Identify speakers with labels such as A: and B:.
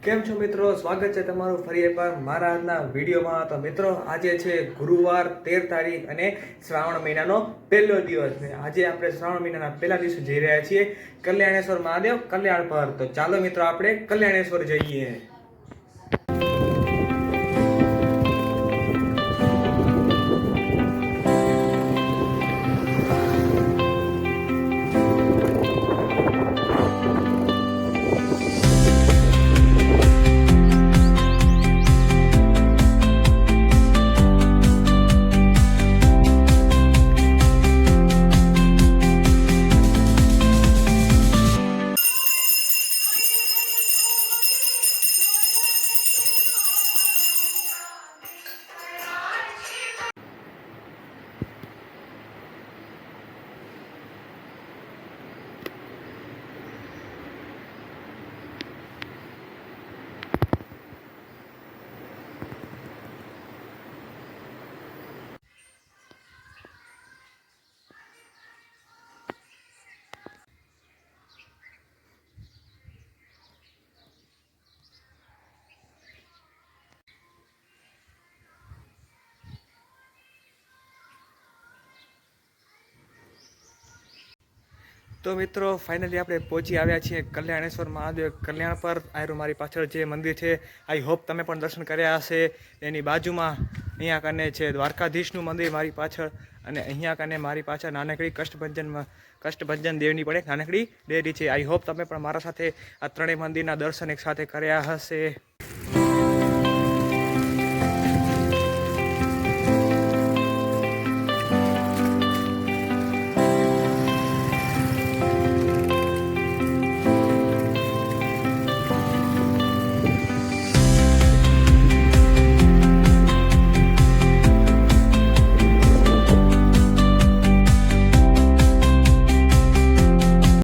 A: કેમ છો મિત્રો, સ્વાગત છે તમારું ફરી એકવાર મારા આજના વિડીયોમાં। તો મિત્રો આજે છે ગુરુવાર 13 તારીખ અને શ્રાવણ મહિનાનો પહેલો દિવસ ને આજે આપણે શ્રાવણ મહિનાના પહેલા દિવસે જઈ રહ્યા છીએ કલ્યાણેશ્વર મહાદેવ કલ્યાણ પર। તો ચાલો મિત્રો આપણે કલ્યાણેશ્વર જઈએ। તો મિત્રો ફાઇનલી આપણે પહોંચી આવ્યા છીએ કલ્યાણેશ્વર મહાદેવ કલ્યાણ પર। આયરું મારી પાછળ જે મંદિર છે, આઈ હોપ તમે પણ દર્શન કર્યા હશે। એની બાજુમાં અહીંયા કને છે દ્વારકાધીશનું મંદિર મારી પાછળ, અને અહીંયા કને મારી પાછળ નાનકડી કષ્ટભંજન દેવની પણ એક નાનકડી ડેરી છે। આઈ હોપ તમે પણ મારા સાથે આ ત્રણેય મંદિરના દર્શન એક સાથે કર્યા હશે।